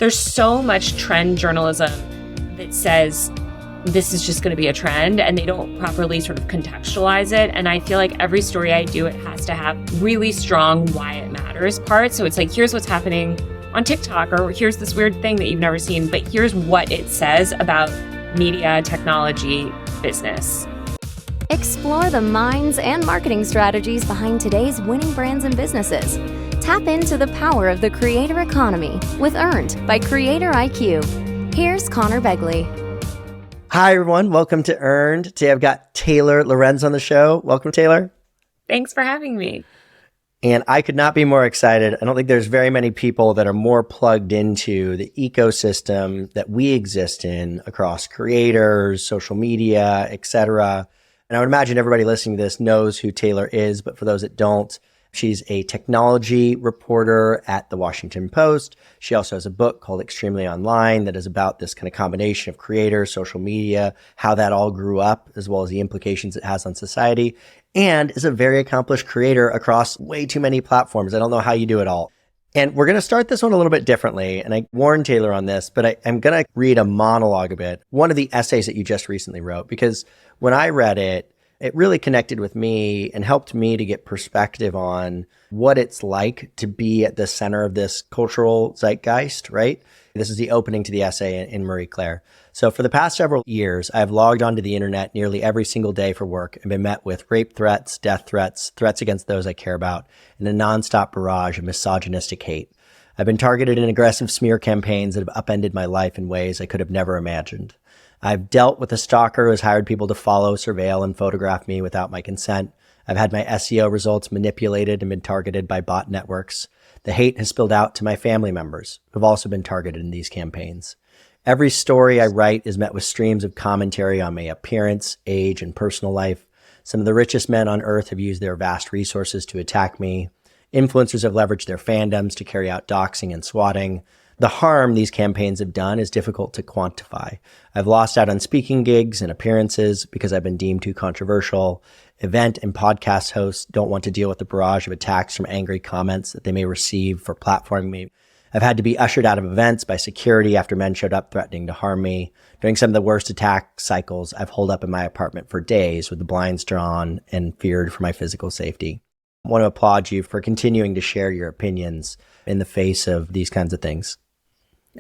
There's so much trend journalism that says this is just going to be a trend, and they don't properly sort of contextualize it. And I feel like every story I do, it has to have really strong why it matters parts. So it's like, here's what's happening on TikTok, or here's this weird thing that you've never seen, but here's what it says about media, technology, business. Explore the minds and marketing strategies behind today's winning brands and businesses. Tap into the power of the creator economy with Earned by CreatorIQ. Here's Conor Begley. Hi, everyone. Welcome to Earned. Today I've got Taylor Lorenz on the show. Welcome, Taylor. Thanks for having me. And I could not be more excited. I don't think there's very many people that are more plugged into the ecosystem that we exist in across creators, social media, etc. And I would imagine everybody listening to this knows who Taylor is, but for those that don't, she's a technology reporter at the Washington Post. She also has a book called Extremely Online that is about this kind of combination of creators, social media, how that all grew up, as well as the implications it has on society, and is a very accomplished creator across way too many platforms. I don't know how you do it all. And we're going to start this one a little bit differently. And I warned Taylor on this, but I'm going to read a monologue a bit. One of the essays that you just recently wrote, because when I read it, it really connected with me and helped me to get perspective on what it's like to be at the center of this cultural zeitgeist, right? This is the opening to the essay in Marie Claire. So for the past several years, I've logged onto the internet nearly every single day for work and been met with rape threats, death threats, threats against those I care about, and a nonstop barrage of misogynistic hate. I've been targeted in aggressive smear campaigns that have upended my life in ways I could have never imagined. I've dealt with a stalker who has hired people to follow, surveil, and photograph me without my consent. I've had my SEO results manipulated and been targeted by bot networks. The hate has spilled out to my family members, who've also been targeted in these campaigns. Every story I write is met with streams of commentary on my appearance, age, and personal life. Some of the richest men on earth have used their vast resources to attack me. Influencers have leveraged their fandoms to carry out doxing and swatting. The harm these campaigns have done is difficult to quantify. I've lost out on speaking gigs and appearances because I've been deemed too controversial. Event and podcast hosts don't want to deal with the barrage of attacks from angry comments that they may receive for platforming me. I've had to be ushered out of events by security after men showed up threatening to harm me. During some of the worst attack cycles, I've holed up in my apartment for days with the blinds drawn and feared for my physical safety. I want to applaud you for continuing to share your opinions in the face of these kinds of things.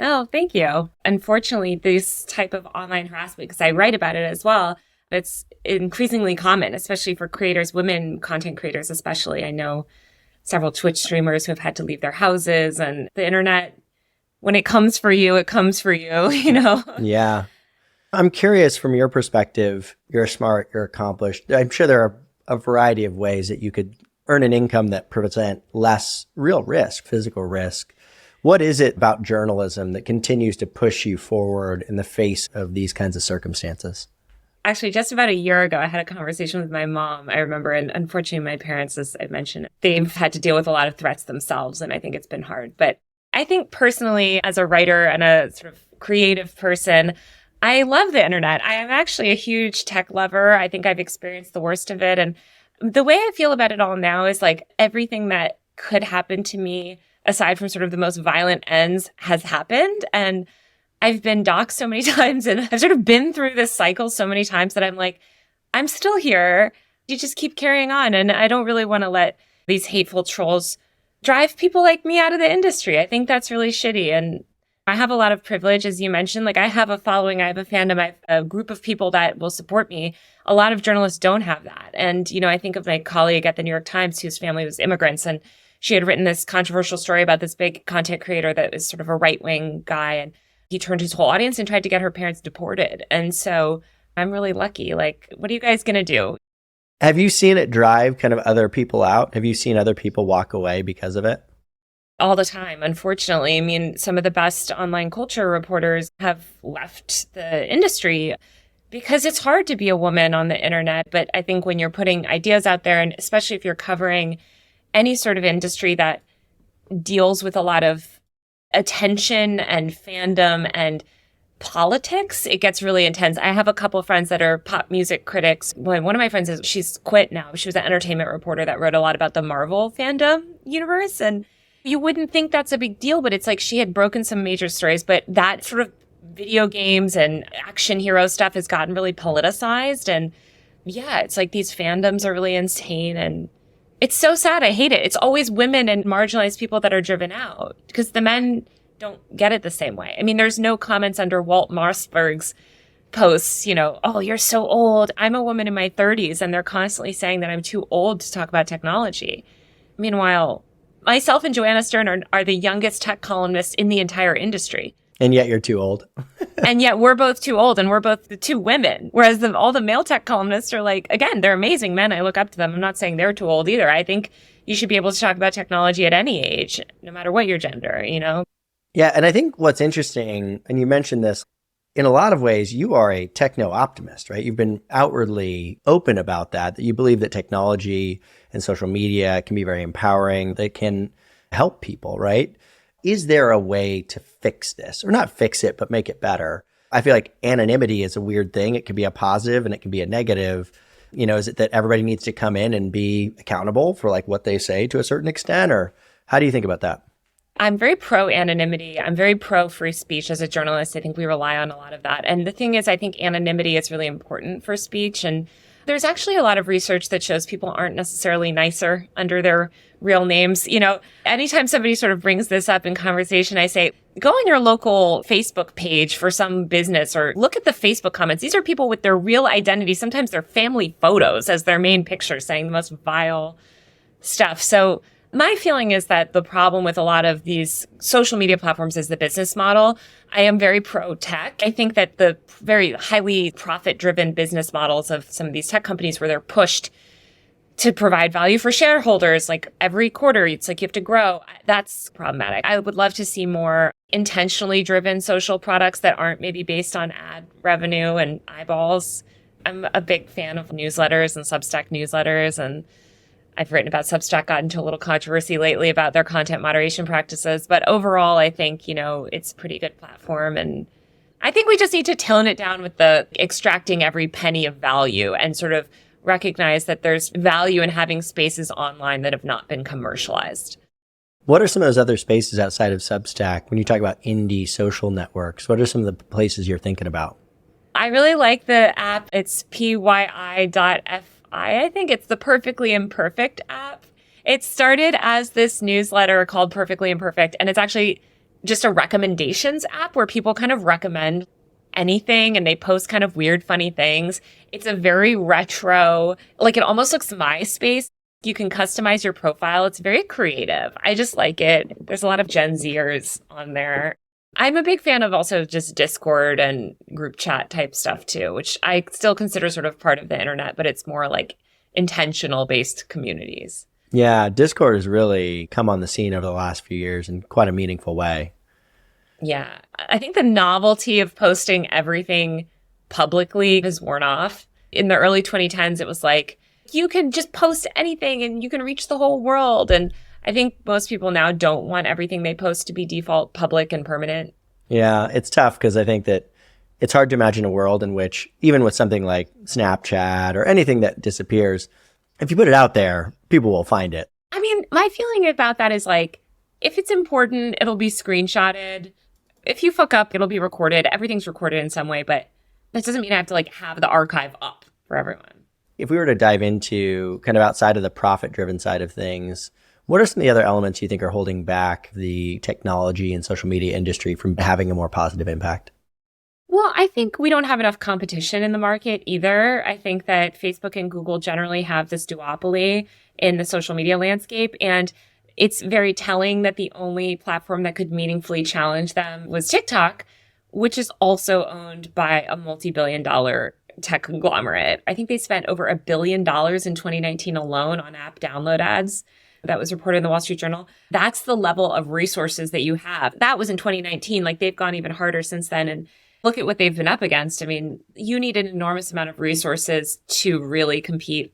Oh, thank you. Unfortunately, this type of online harassment, because I write about it as well, it's increasingly common, especially for creators, women content creators especially. I know several Twitch streamers who have had to leave their houses, and the internet, when it comes for you, it comes for you, you know? Yeah. I'm curious from your perspective, you're smart, you're accomplished. I'm sure there are a variety of ways that you could earn an income that present less real risk, physical risk. What is it about journalism that continues to push you forward in the face of these kinds of circumstances? Actually, just about a year ago, I had a conversation with my mom. I remember, and unfortunately, my parents, as I mentioned, they've had to deal with a lot of threats themselves, and I think it's been hard. But I think personally, as a writer and a sort of creative person, I love the internet. I am actually a huge tech lover. I think I've experienced the worst of it. And the way I feel about it all now is like everything that could happen to me, aside from sort of the most violent ends, has happened. And I've been doxxed so many times, and I've sort of been through this cycle so many times that I'm like, I'm still here. You just keep carrying on. And I don't really want to let these hateful trolls drive people like me out of the industry. I think that's really shitty. And I have a lot of privilege, as you mentioned. Like, I have a following, I have a fandom, I have a group of people that will support me. A lot of journalists don't have that. And, you know, I think of my colleague at the New York Times whose family was immigrants, and she had written this controversial story about this big content creator that is sort of a right-wing guy, and he turned his whole audience and tried to get her parents deported. And so I'm really lucky. Like, what are you guys going to do? Have you seen it drive kind of other people out? Have you seen other people walk away because of it? All the time, unfortunately. I mean, some of the best online culture reporters have left the industry because it's hard to be a woman on the internet. But I think when you're putting ideas out there, and especially if you're covering any sort of industry that deals with a lot of attention and fandom and politics, it gets really intense. I have a couple of friends that are pop music critics. One of my friends, she's quit now. She was an entertainment reporter that wrote a lot about the Marvel fandom universe. And You wouldn't think that's a big deal, but it's like she had broken some major stories, but that sort of video games and action hero stuff has gotten really politicized. And yeah, it's like these fandoms are really insane. And it's so sad. I hate it. It's always women and marginalized people that are driven out because the men don't get it the same way. I mean, there's no comments under Walt Mossberg's posts, oh, you're so old. I'm a woman in my 30s, and they're constantly saying that I'm too old to talk about technology. Meanwhile, myself and Joanna Stern are the youngest tech columnists in the entire industry. And yet you're too old. And yet we're both too old, and we're both the two women. Whereas all the male tech columnists are like, again, they're amazing men. I look up to them. I'm not saying they're too old either. I think you should be able to talk about technology at any age, no matter what your gender, Yeah. And I think what's interesting, and you mentioned this, in a lot of ways, you are a techno-optimist, right? You've been outwardly open about that you believe that technology and social media can be very empowering, that can help people, right? Is there a way to fix this? Or not fix it, but make it better? I feel like anonymity is a weird thing. It can be a positive and it can be a negative. Is it that everybody needs to come in and be accountable for like what they say to a certain extent? Or how do you think about that? I'm very pro anonymity. I'm very pro free speech as a journalist. I think we rely on a lot of that. And the thing is, I think anonymity is really important for speech. And there's actually a lot of research that shows people aren't necessarily nicer under their real names. Anytime somebody sort of brings this up in conversation, I say, go on your local Facebook page for some business or look at the Facebook comments. These are people with their real identity, sometimes their family photos as their main picture, saying the most vile stuff. So my feeling is that the problem with a lot of these social media platforms is the business model. I am very pro-tech. I think that the very highly profit-driven business models of some of these tech companies where they're pushed to provide value for shareholders, like every quarter, it's like you have to grow. That's problematic. I would love to see more intentionally driven social products that aren't maybe based on ad revenue and eyeballs. I'm a big fan of newsletters and Substack newsletters, and I've written about Substack, got into a little controversy lately about their content moderation practices. But overall, I think, it's a pretty good platform. And I think we just need to tone it down with the extracting every penny of value and sort of recognize that there's value in having spaces online that have not been commercialized. What are some of those other spaces outside of Substack when you talk about indie social networks? What are some of the places you're thinking about? I really like the app. It's pyi.fi. I think it's the Perfectly Imperfect app. It started as this newsletter called Perfectly Imperfect, and it's actually just a recommendations app where people kind of recommend anything and they post kind of weird, funny things. It's a very retro, like it almost looks MySpace. You can customize your profile. It's very creative. I just like it. There's a lot of Gen Zers on there. I'm a big fan of also just Discord and group chat type stuff too, which I still consider sort of part of the internet, but it's more like intentional based communities. Yeah, Discord has really come on the scene over the last few years in quite a meaningful way. Yeah, I think the novelty of posting everything publicly has worn off. In the early 2010s, it was like, you can just post anything and you can reach the whole world. And I think most people now don't want everything they post to be default public and permanent. Yeah, it's tough because I think that it's hard to imagine a world in which, even with something like Snapchat or anything that disappears, if you put it out there, people will find it. I mean, my feeling about that is like, if it's important, it'll be screenshotted. If you fuck up, it'll be recorded. Everything's recorded in some way, but that doesn't mean I have to like have the archive up for everyone. If we were to dive into kind of outside of the profit-driven side of things, what are some of the other elements you think are holding back the technology and social media industry from having a more positive impact? Well, I think we don't have enough competition in the market either. I think that Facebook and Google generally have this duopoly in the social media landscape. And it's very telling that the only platform that could meaningfully challenge them was TikTok, which is also owned by a multi-billion-dollar tech conglomerate. I think they spent over $1 billion in 2019 alone on app download ads. That was reported in the Wall Street Journal. That's the level of resources that you have. That was in 2019. Like they've gone even harder since then. And look at what they've been up against. I mean, you need an enormous amount of resources to really compete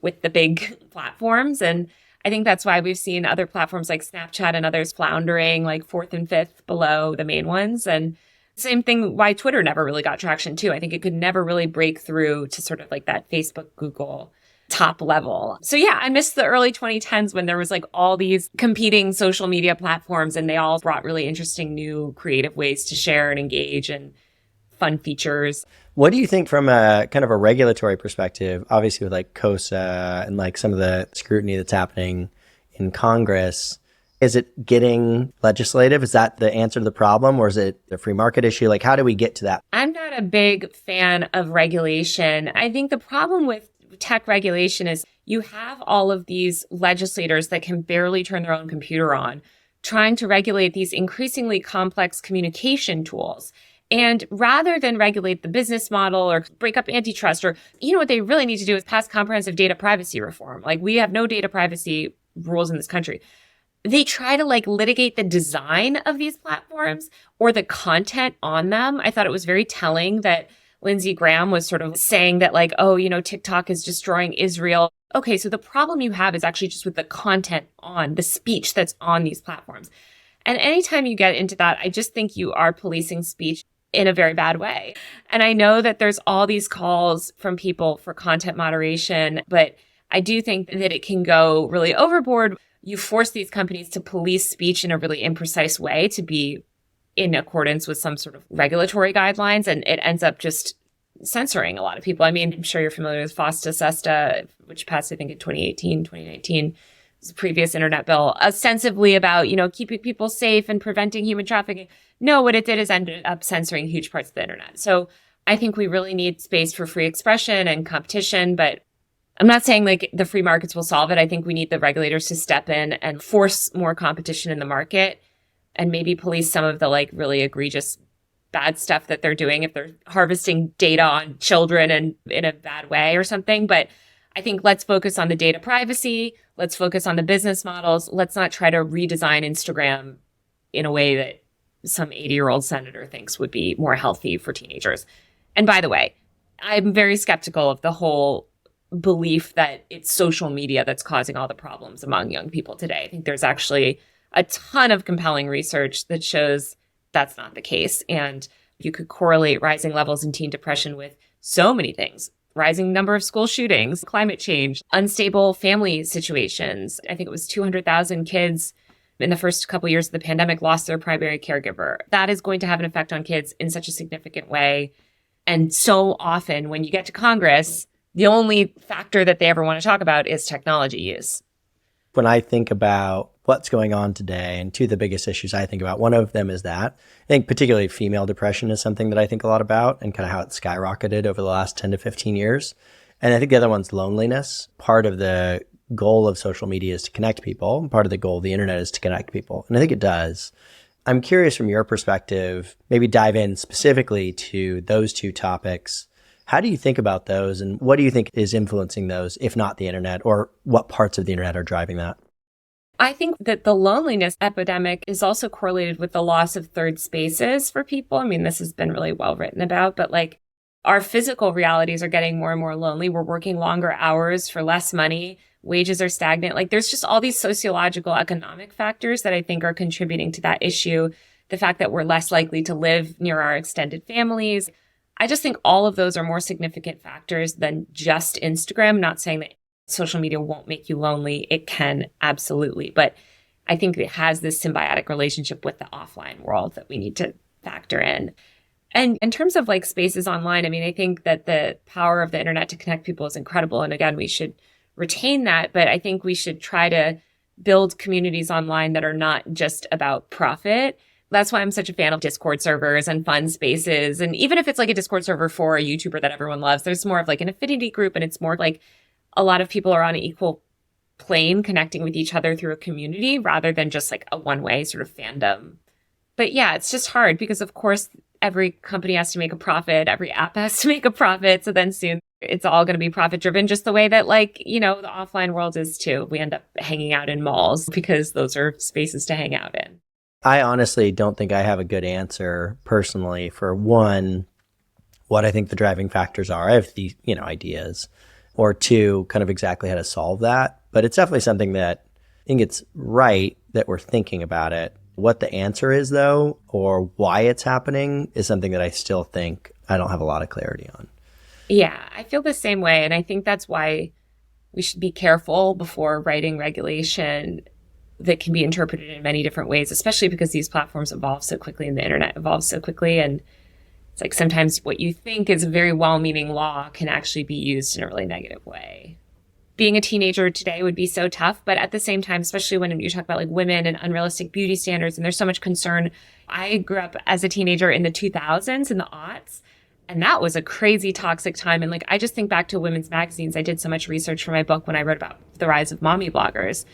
with the big platforms. And I think that's why we've seen other platforms like Snapchat and others floundering like fourth and fifth below the main ones. And same thing why Twitter never really got traction too. I think it could never really break through to sort of like that Facebook, Google top level. So yeah, I missed the early 2010s when there was like all these competing social media platforms and they all brought really interesting new creative ways to share and engage and fun features. What do you think from a kind of a regulatory perspective, obviously with like COSA and like some of the scrutiny that's happening in Congress? Is it getting legislative? Is that the answer to the problem, or is it a free market issue? Like, how do we get to that? I'm not a big fan of regulation. I think the problem with tech regulation is you have all of these legislators that can barely turn their own computer on, trying to regulate these increasingly complex communication tools. And rather than regulate the business model or break up antitrust, or, what they really need to do is pass comprehensive data privacy reform. Like, we have no data privacy rules in this country. They try to litigate the design of these platforms or the content on them. I thought it was very telling that Lindsey Graham was sort of saying that TikTok is destroying Israel. Okay, so the problem you have is actually just with the content on the speech that's on these platforms. And anytime you get into that, I just think you are policing speech in a very bad way. And I know that there's all these calls from people for content moderation, but I do think that it can go really overboard. You force these companies to police speech in a really imprecise way to be in accordance with some sort of regulatory guidelines, and it ends up just censoring a lot of people. I mean, I'm sure you're familiar with FOSTA SESTA, which passed, I think, in 2018, 2019. It was a previous internet bill, ostensibly about, keeping people safe and preventing human trafficking. No, what it did is ended up censoring huge parts of the internet. So I think we really need space for free expression and competition, but I'm not saying the free markets will solve it. I think we need the regulators to step in and force more competition in the market and maybe police some of the really egregious bad stuff that they're doing if they're harvesting data on children and in a bad way or something. But I think let's focus on the data privacy. Let's focus on the business models. Let's not try to redesign Instagram in a way that some 80-year-old senator thinks would be more healthy for teenagers. And by the way, I'm very skeptical of the whole belief that it's social media that's causing all the problems among young people today. I think there's actually a ton of compelling research that shows that's not the case. And you could correlate rising levels in teen depression with so many things: rising number of school shootings, climate change, unstable family situations. I think it was 200,000 kids in the first couple of years of the pandemic lost their primary caregiver. That is going to have an effect on kids in such a significant way. And so often when you get to Congress, the only factor that they ever want to talk about is technology use. When I think about what's going on today, and two of the biggest issues I think about, one of them is that I think particularly female depression is something that I think a lot about, and kind of how it's skyrocketed over the last 10 to 15 years. And I think the other one's loneliness. Part of the goal of social media is to connect people. Part of the goal of the internet is to connect people. And I think it does. I'm curious from your perspective, maybe dive in specifically to those two topics. How do you think about those, and what do you think is influencing those, if not the internet, or what parts of the internet are driving that? I think that the loneliness epidemic is also correlated with the loss of third spaces for people. I mean, this has been really well written about, but our physical realities are getting more and more lonely. We're working longer hours for less money. Wages are stagnant. There's just all these sociological, economic factors that I think are contributing to that issue. The fact that we're less likely to live near our extended families. I just think all of those are more significant factors than just Instagram. Not saying that social media won't make you lonely. It can, absolutely. But I think it has this symbiotic relationship with the offline world that we need to factor in. And in terms of spaces online, I mean, I think that the power of the internet to connect people is incredible. And again, we should retain that. But I think we should try to build communities online that are not just about profit. That's why I'm such a fan of Discord servers and fun spaces. And even if it's a Discord server for a YouTuber that everyone loves, there's more of an affinity group. And it's more a lot of people are on an equal plane connecting with each other through a community rather than just a one-way sort of fandom. But yeah, it's just hard because, of course, every company has to make a profit. Every app has to make a profit. So then soon it's all going to be profit driven, just the way that the offline world is too. We end up hanging out in malls because those are spaces to hang out in. I honestly don't think I have a good answer personally for one, what I think the driving factors are. I have the, ideas, or two, kind of exactly how to solve that. But it's definitely something that I think it's right that we're thinking about it. What the answer is though, or why it's happening, is something that I still think I don't have a lot of clarity on. Yeah, I feel the same way. And I think that's why we should be careful before writing regulation that can be interpreted in many different ways, especially because these platforms evolve so quickly and the internet evolves so quickly. And it's like sometimes what you think is a very well-meaning law can actually be used in a really negative way. Being a teenager today would be so tough, but at the same time, especially when you talk about like women and unrealistic beauty standards, and there's so much concern. I grew up as a teenager in the 2000s, in the aughts, and that was a crazy toxic time. And like, I just think back to women's magazines. I did so much research for my book when I wrote about the rise of mommy bloggers.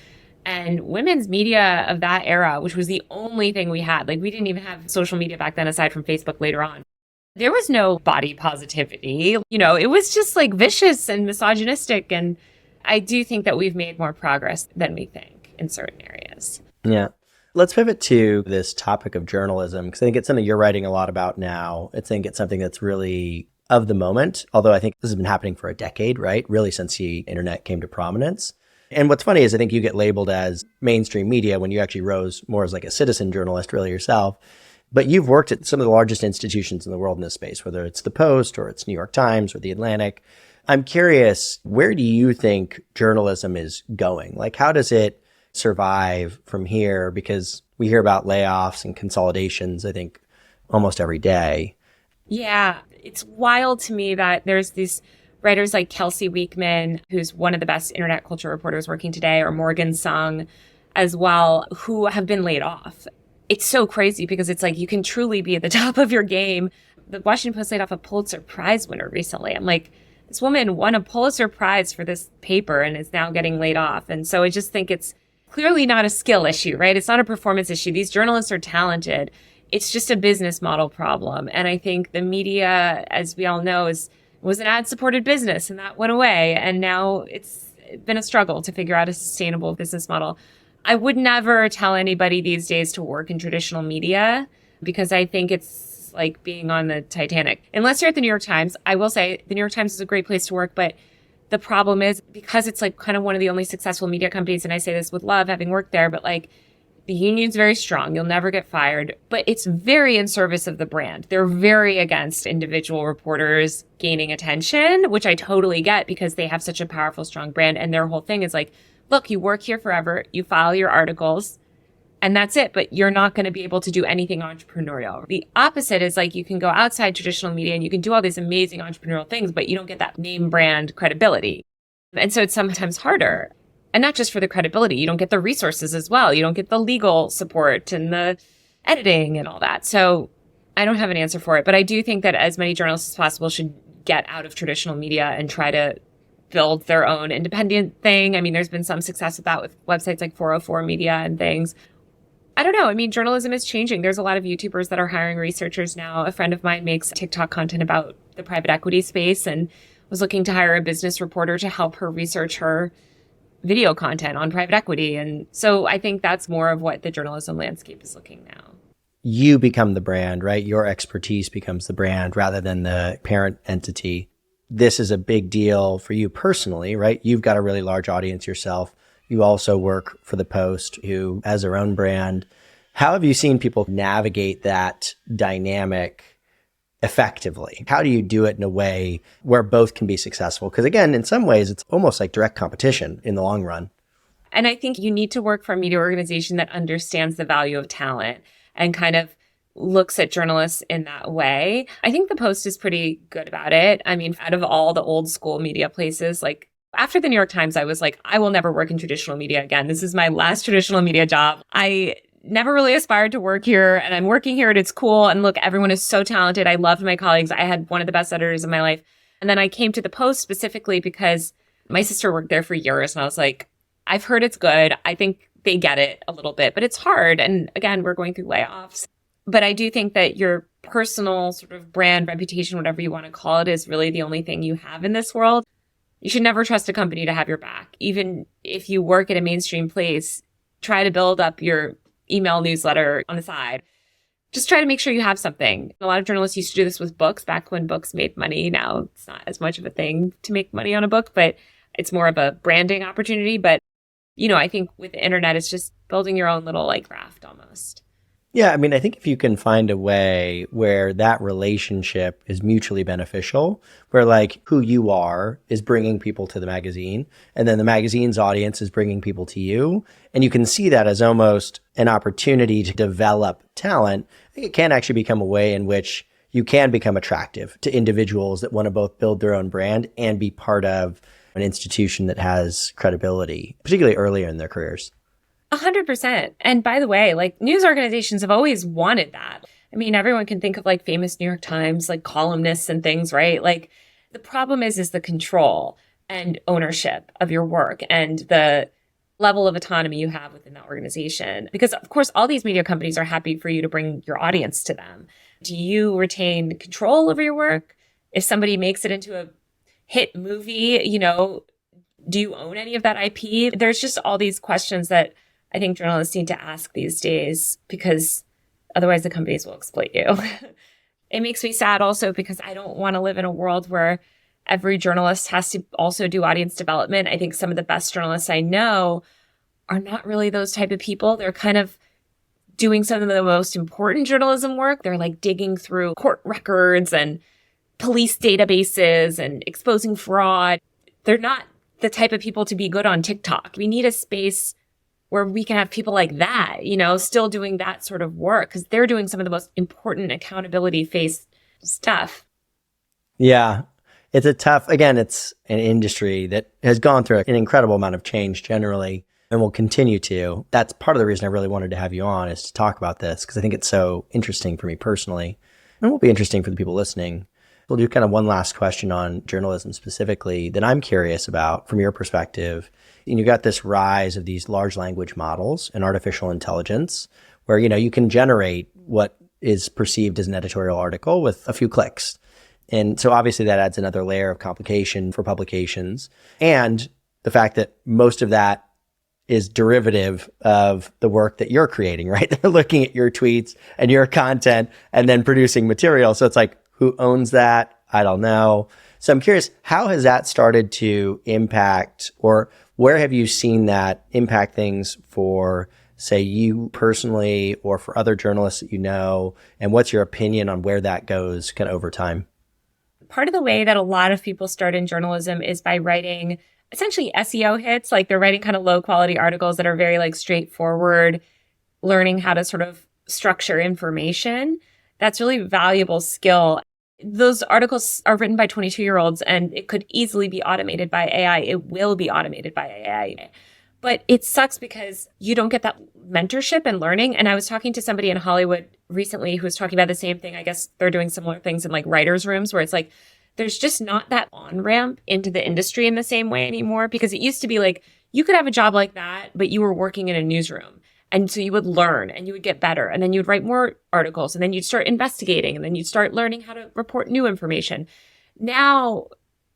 And women's media of that era, which was the only thing we had, like we didn't even have social media back then aside from Facebook later on. There was no body positivity. You know, it was just like vicious and misogynistic. And I do think that we've made more progress than we think in certain areas. Yeah. Let's pivot to this topic of journalism, because I think it's something you're writing a lot about now. I think it's something that's really of the moment, although I think this has been happening for a decade, right? Really since the internet came to prominence. And what's funny is I think you get labeled as mainstream media when you actually rose more as like a citizen journalist really yourself. But you've worked at some of the largest institutions in the world in this space, whether it's the Post or it's New York Times or the Atlantic. I'm curious, where do you think journalism is going? Like, how does it survive from here? Because we hear about layoffs and consolidations, I think, almost every day. Yeah, it's wild to me that there's these writers like Kelsey Weekman, who's one of the best internet culture reporters working today, or Morgan Sung as well, who have been laid off. It's so crazy because it's like you can truly be at the top of your game. The Washington Post laid off a Pulitzer Prize winner recently. I'm like, this woman won a Pulitzer Prize for this paper and is now getting laid off. And so I just think it's clearly not a skill issue, right? It's not a performance issue. These journalists are talented. It's just a business model problem. And I think the media, as we all know, was an ad-supported business, and that went away. And now it's been a struggle to figure out a sustainable business model. I would never tell anybody these days to work in traditional media because I think it's like being on the Titanic. Unless you're at the New York Times, I will say the New York Times is a great place to work, but the problem is because it's like kind of one of the only successful media companies, and I say this with love, having worked there, but like the union's very strong. You'll never get fired, but it's very in service of the brand. They're very against individual reporters gaining attention, which I totally get because they have such a powerful, strong brand. And their whole thing is like, look, you work here forever, you file your articles, and that's it. But you're not going to be able to do anything entrepreneurial. The opposite is like you can go outside traditional media and you can do all these amazing entrepreneurial things, but you don't get that name brand credibility. And so it's sometimes harder. And not just for the credibility, you don't get the resources as well. You don't get the legal support and the editing and all that. So I don't have an answer for it. But I do think that as many journalists as possible should get out of traditional media and try to build their own independent thing. I mean, there's been some success with that with websites like 404 Media and things. I don't know. I mean, journalism is changing. There's a lot of YouTubers that are hiring researchers now. A friend of mine makes TikTok content about the private equity space and was looking to hire a business reporter to help her research her video content on private equity. And so I think that's more of what the journalism landscape is looking now. You become the brand, right? Your expertise becomes the brand rather than the parent entity. This is a big deal for you personally, right? You've got a really large audience yourself. You also work for the Post, who has their own brand. How have you seen people navigate that dynamic effectively? How do you do it in a way where both can be successful? Because again, in some ways, it's almost like direct competition in the long run. And I think you need to work for a media organization that understands the value of talent and kind of looks at journalists in that way. I think the Post is pretty good about it. I mean, out of all the old school media places, like after the New York Times, I was like, I will never work in traditional media again. This is my last traditional media job. I never really aspired to work here, and I'm working here and it's cool. And look, everyone is so talented. I loved my colleagues. I had one of the best editors in my life. And then I came to the Post specifically because my sister worked there for years. And I was like, I've heard it's good. I think they get it a little bit, but it's hard. And again, we're going through layoffs. But I do think that your personal sort of brand, reputation, whatever you want to call it, is really the only thing you have in this world. You should never trust a company to have your back. Even if you work at a mainstream place, try to build up your email newsletter on the side. Just try to make sure you have something. A lot of journalists used to do this with books back when books made money. Now it's not as much of a thing to make money on a book, but it's more of a branding opportunity. But, you know, I think with the internet, it's just building your own little like craft almost. Yeah, I mean, I think if you can find a way where that relationship is mutually beneficial, where like who you are is bringing people to the magazine, and then the magazine's audience is bringing people to you, and you can see that as almost an opportunity to develop talent, I think it can actually become a way in which you can become attractive to individuals that want to both build their own brand and be part of an institution that has credibility, particularly earlier in their careers. 100%. And by the way, like news organizations have always wanted that. I mean, everyone can think of like famous New York Times, like columnists and things, right? Like the problem is the control and ownership of your work and the level of autonomy you have within that organization. Because of course, all these media companies are happy for you to bring your audience to them. Do you retain control over your work? If somebody makes it into a hit movie, do you own any of that IP? There's just all these questions that I think journalists need to ask these days because otherwise the companies will exploit you. It makes me sad also because I don't want to live in a world where every journalist has to also do audience development. I think some of the best journalists I know are not really those type of people. They're kind of doing some of the most important journalism work. They're like digging through court records and police databases and exposing fraud. They're not the type of people to be good on TikTok. We need a space where we can have people like that, still doing that sort of work because they're doing some of the most important accountability-based stuff. Yeah. It's it's an industry that has gone through an incredible amount of change generally and will continue to. That's part of the reason I really wanted to have you on is to talk about this because I think it's so interesting for me personally and will be interesting for the people listening. We'll do kind of one last question on journalism specifically that I'm curious about from your perspective. And you got this rise of these large language models and artificial intelligence where, you can generate what is perceived as an editorial article with a few clicks. And so obviously that adds another layer of complication for publications. And the fact that most of that is derivative of the work that you're creating, right? They're looking at your tweets and your content and then producing material. So it's like, who owns that? I don't know. So I'm curious, how has that started to impact, or where have you seen that impact things for, say, you personally or for other journalists that you know? And what's your opinion on where that goes kind of over time? Part of the way that a lot of people start in journalism is by writing essentially SEO hits. Like they're writing kind of low quality articles that are very like straightforward, learning how to sort of structure information. That's really valuable skill. Those articles are written by 22-year-olds and it could easily be automated by AI. It will be automated by AI. But it sucks because you don't get that mentorship and learning. And I was talking to somebody in Hollywood recently who was talking about the same thing. I guess they're doing similar things in like writers' rooms where it's like, there's just not that on-ramp into the industry in the same way anymore because it used to be like, you could have a job like that, but you were working in a newsroom. And so you would learn and you would get better and then you'd write more articles and then you'd start investigating and then you'd start learning how to report new information. Now,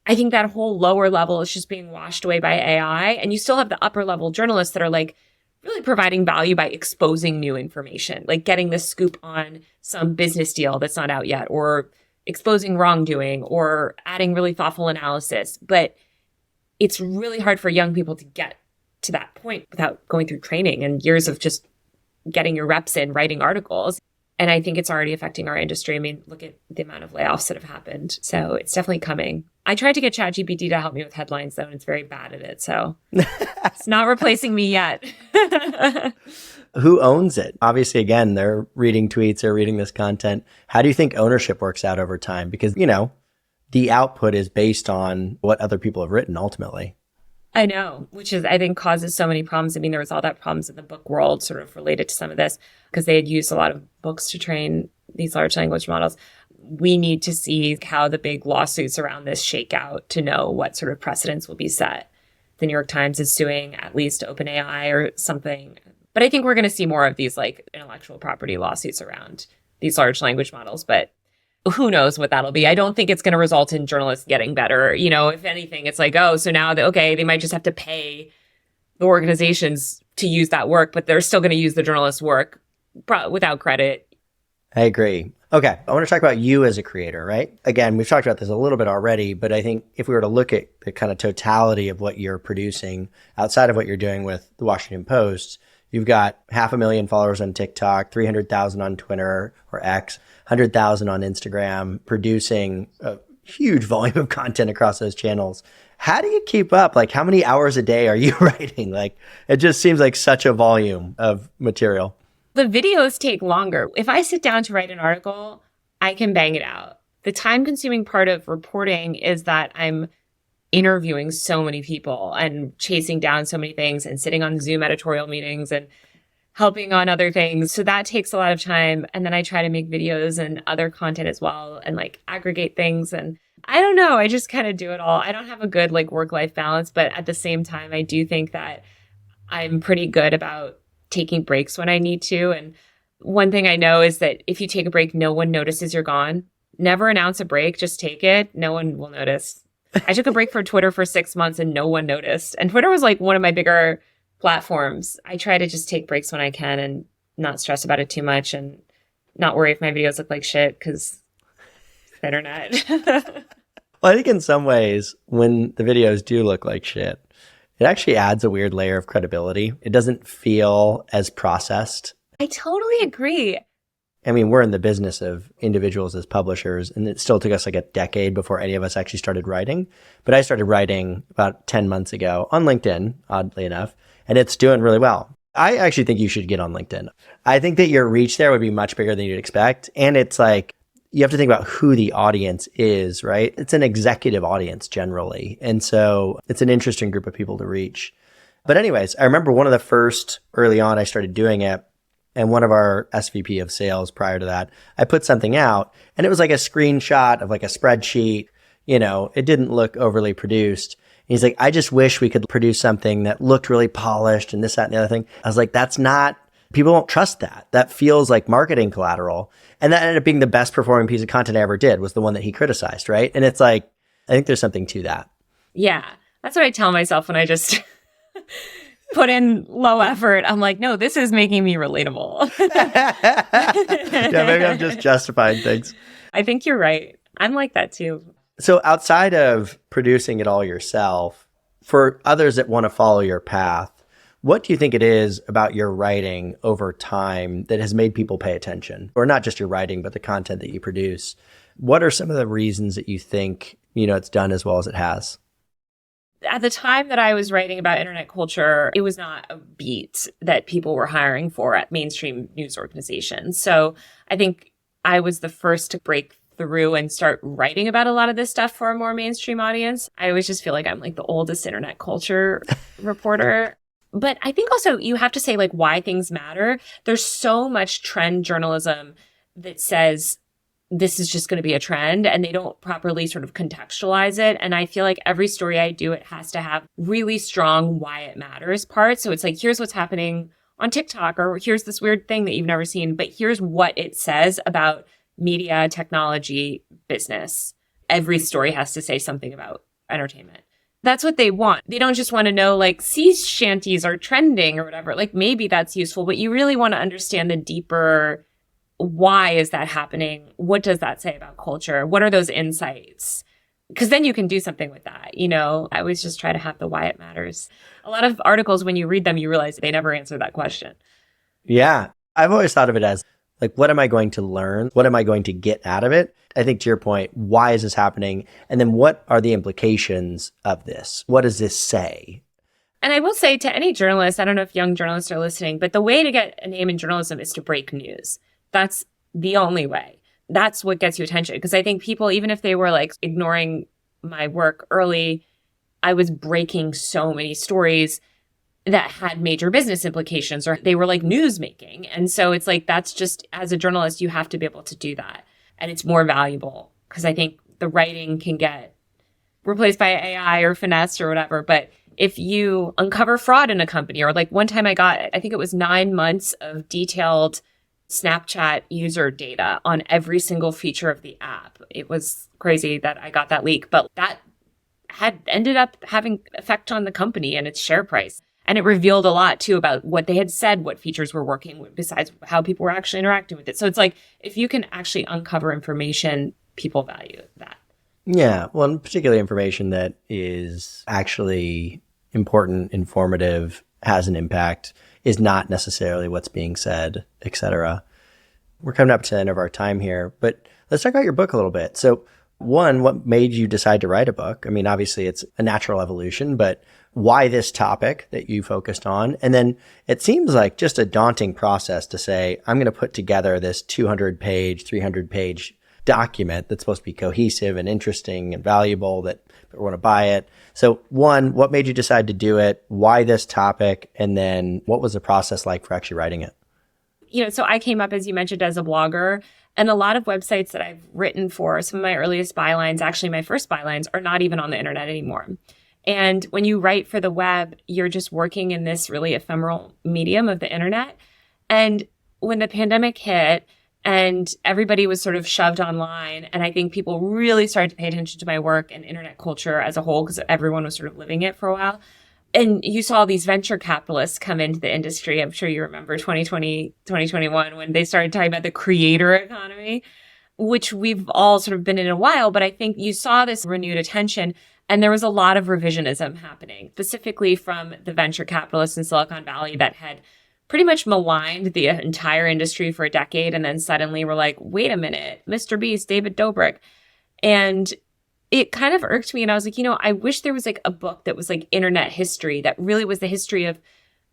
I think that whole lower level is just being washed away by AI. And you still have the upper level journalists that are like really providing value by exposing new information, like getting the scoop on some business deal that's not out yet or exposing wrongdoing or adding really thoughtful analysis. But it's really hard for young people to get to that point without going through training and years of just getting your reps in writing articles. And I think it's already affecting our industry. I mean, look at the amount of layoffs that have happened. So it's definitely coming. I tried to get ChatGPT to help me with headlines though, and it's very bad at it. So it's not replacing me yet. Who owns it? Obviously, again, they're reading tweets, they're reading this content. How do you think ownership works out over time? Because, the output is based on what other people have written ultimately. I know, which is, I think, causes so many problems. I mean, there was all that problems in the book world sort of related to some of this because they had used a lot of books to train these large language models. We need to see how the big lawsuits around this shake out to know what sort of precedents will be set. The New York Times is suing at least OpenAI or something. But I think we're going to see more of these like intellectual property lawsuits around these large language models. But who knows what that'll be. I don't think it's going to result in journalists getting better. If anything, it's like, oh, so now, they might just have to pay the organizations to use that work, but they're still going to use the journalist's work without credit. I agree. Okay. I want to talk about you as a creator, right? Again, we've talked about this a little bit already, but I think if we were to look at the kind of totality of what you're producing outside of what you're doing with the Washington Post, You've got 500,000 followers on TikTok, 300,000 on Twitter or X, 100,000 on Instagram, producing a huge volume of content across those channels. How do you keep up? Like, how many hours a day are you writing? Like, it just seems like such a volume of material. The videos take longer. If I sit down to write an article, I can bang it out. The time-consuming part of reporting is that I'm interviewing so many people and chasing down so many things and sitting on Zoom editorial meetings and helping on other things. So that takes a lot of time. And then I try to make videos and other content as well and like aggregate things. And I don't know, I just kind of do it all. I don't have a good like work-life balance, but at the same time, I do think that I'm pretty good about taking breaks when I need to. And one thing I know is that if you take a break, no one notices you're gone. Never announce a break, just take it. No one will notice. I took a break for Twitter for 6 months and no one noticed. And Twitter was like one of my bigger platforms. I try to just take breaks when I can and not stress about it too much and not worry if my videos look like shit because the internet. Well, I think in some ways, when the videos do look like shit, it actually adds a weird layer of credibility. It doesn't feel as processed. I totally agree. I mean, we're in the business of individuals as publishers, and it still took us like a decade before any of us actually started writing. But I started writing about 10 months ago on LinkedIn, oddly enough, and it's doing really well. I actually think you should get on LinkedIn. I think that your reach there would be much bigger than you'd expect. And it's like, you have to think about who the audience is, right? It's an executive audience generally. And so it's an interesting group of people to reach. But anyways, I remember one of the first early on I started doing it. And one of our SVP of sales prior to that, I put something out and it was like a screenshot of like a spreadsheet. You know, it didn't look overly produced. And he's like, I just wish we could produce something that looked really polished and this, that, and the other thing. I was like, that's not, people don't trust that. That feels like marketing collateral. And that ended up being the best performing piece of content I ever did was the one that he criticized, right? And it's like, I think there's something to that. Yeah. That's what I tell myself when I just put in low effort. I'm like, no, this is making me relatable. Yeah, maybe I'm just justifying things. I think you're right. I'm like that too. So outside of producing it all yourself, for others that want to follow your path, what do you think it is about your writing over time that has made people pay attention? Or not just your writing, but the content that you produce. What are some of the reasons that you think, it's done as well as it has? At the time that I was writing about internet culture, it was not a beat that people were hiring for at mainstream news organizations. So I think I was the first to break through and start writing about a lot of this stuff for a more mainstream audience. I always just feel like I'm like the oldest internet culture reporter. But I think also you have to say like why things matter. There's so much trend journalism that says this is just going to be a trend and they don't properly sort of contextualize it. And I feel like every story I do, it has to have really strong why it matters parts. So it's like, here's what's happening on TikTok, or here's this weird thing that you've never seen, but here's what it says about media, technology, business. Every story has to say something about entertainment. That's what they want. They don't just want to know like sea shanties are trending or whatever. Like maybe that's useful, but you really want to understand the deeper why is that happening? What does that say about culture? What are those insights? Because then you can do something with that. I always just try to have the why it matters. A lot of articles, when you read them, you realize they never answer that question. Yeah. I've always thought of it as like, what am I going to learn? What am I going to get out of it? I think to your point, why is this happening? And then what are the implications of this? What does this say? And I will say to any journalist, I don't know if young journalists are listening, but the way to get a name in journalism is to break news. That's the only way. That's what gets you attention. Because I think people, even if they were like ignoring my work early, I was breaking so many stories that had major business implications, or they were like news making. And so it's like, that's just, as a journalist, you have to be able to do that. And it's more valuable because I think the writing can get replaced by AI or finesse or whatever. But if you uncover fraud in a company, or like one time I think it was 9 months of detailed Snapchat user data on every single feature of the app. It was crazy that I got that leak, but that had ended up having effect on the company and its share price. And it revealed a lot too about what they had said, what features were working, besides how people were actually interacting with it. So it's like, if you can actually uncover information, people value that. Yeah. Well, particularly information that is actually important, informative, has an impact. is not necessarily what's being said, etc. We're coming up to the end of our time here, but let's talk about your book a little bit. So one, what made you decide to write a book? I mean, obviously it's a natural evolution, but why this topic that you focused on? And then it seems like just a daunting process to say, I'm going to put together this 200-page, 300-page document that's supposed to be cohesive and interesting and valuable that people want to buy it. So one, what made you decide to do it? Why this topic? And then what was the process like for actually writing it? So I came up, as you mentioned, as a blogger, and a lot of websites that I've written for, some of my earliest bylines, actually my first bylines, are not even on the internet anymore. And when you write for the web, you're just working in this really ephemeral medium of the internet. And when the pandemic hit and everybody was sort of shoved online, and I think people really started to pay attention to my work and internet culture as a whole, because everyone was sort of living it for a while. And you saw these venture capitalists come into the industry. I'm sure you remember 2020, 2021, when they started talking about the creator economy, which we've all sort of been in a while. But I think you saw this renewed attention. And there was a lot of revisionism happening, specifically from the venture capitalists in Silicon Valley that had pretty much maligned the entire industry for a decade. And then suddenly were like, wait a minute, Mr. Beast, David Dobrik. And it kind of irked me. And I was like, I wish there was like a book that was like internet history that really was the history of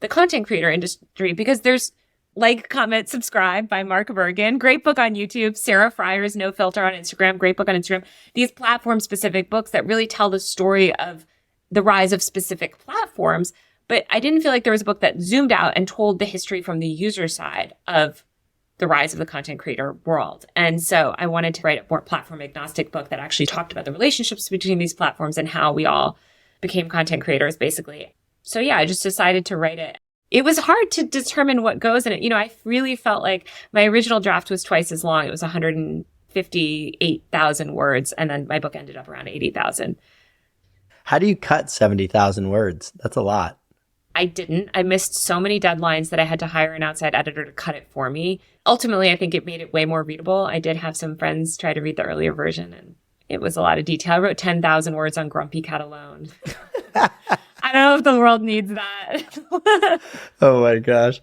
the content creator industry, because there's like, comment, subscribe by Mark Bergen. Great book on YouTube. Sarah Fryer's No Filter on Instagram. Great book on Instagram. These platform-specific books that really tell the story of the rise of specific platforms. But I didn't feel like there was a book that zoomed out and told the history from the user side of the rise of the content creator world. And so I wanted to write a more platform-agnostic book that actually talked about the relationships between these platforms and how we all became content creators, basically. So yeah, I just decided to write it. It was hard to determine what goes in it. I really felt like my original draft was twice as long. It was 158,000 words. And then my book ended up around 80,000. How do you cut 70,000 words? That's a lot. I didn't. I missed so many deadlines that I had to hire an outside editor to cut it for me. Ultimately, I think it made it way more readable. I did have some friends try to read the earlier version, and it was a lot of detail. I wrote 10,000 words on Grumpy Cat alone. I don't know if the world needs that. Oh my gosh.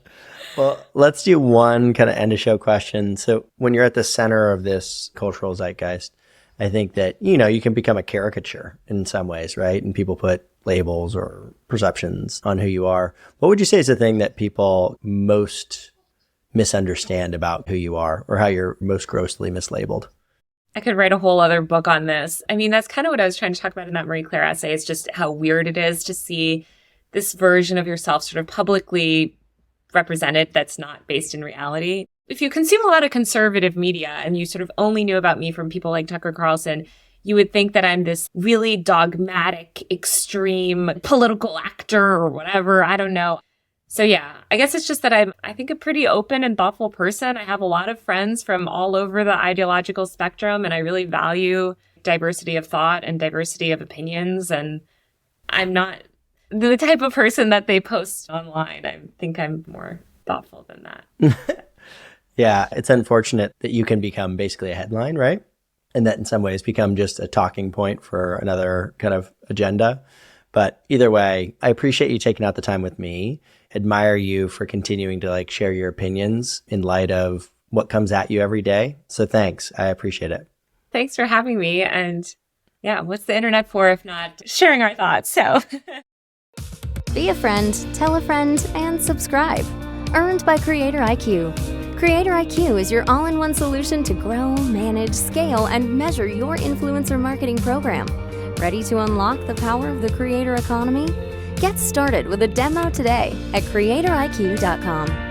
Well, let's do one kind of end of show question. So when you're at the center of this cultural zeitgeist, I think that, you can become a caricature in some ways, right? And people put labels or perceptions on who you are. What would you say is the thing that people most misunderstand about who you are, or how you're most grossly mislabeled? I could write a whole other book on this. I mean, that's kind of what I was trying to talk about in that Marie Claire essay. It's just how weird it is to see this version of yourself sort of publicly represented that's not based in reality. If you consume a lot of conservative media and you sort of only knew about me from people like Tucker Carlson, you would think that I'm this really dogmatic, extreme political actor or whatever. I don't know. So yeah, I guess it's just that I think, a pretty open and thoughtful person. I have a lot of friends from all over the ideological spectrum, and I really value diversity of thought and diversity of opinions. And I'm not the type of person that they post online. I think I'm more thoughtful than that. Yeah, it's unfortunate that you can become basically a headline, right? And that in some ways become just a talking point for another kind of agenda. But either way, I appreciate you taking out the time with me. Admire you for continuing to share your opinions in light of what comes at you every day. So thanks. I appreciate it. Thanks for having me. And yeah, what's the internet for if not sharing our thoughts? So be a friend, tell a friend, and subscribe. Earned by CreatorIQ. CreatorIQ is your all-in-one solution to grow, manage, scale, and measure your influencer marketing program. Ready to unlock the power of the creator economy? Get started with a demo today at CreatorIQ.com.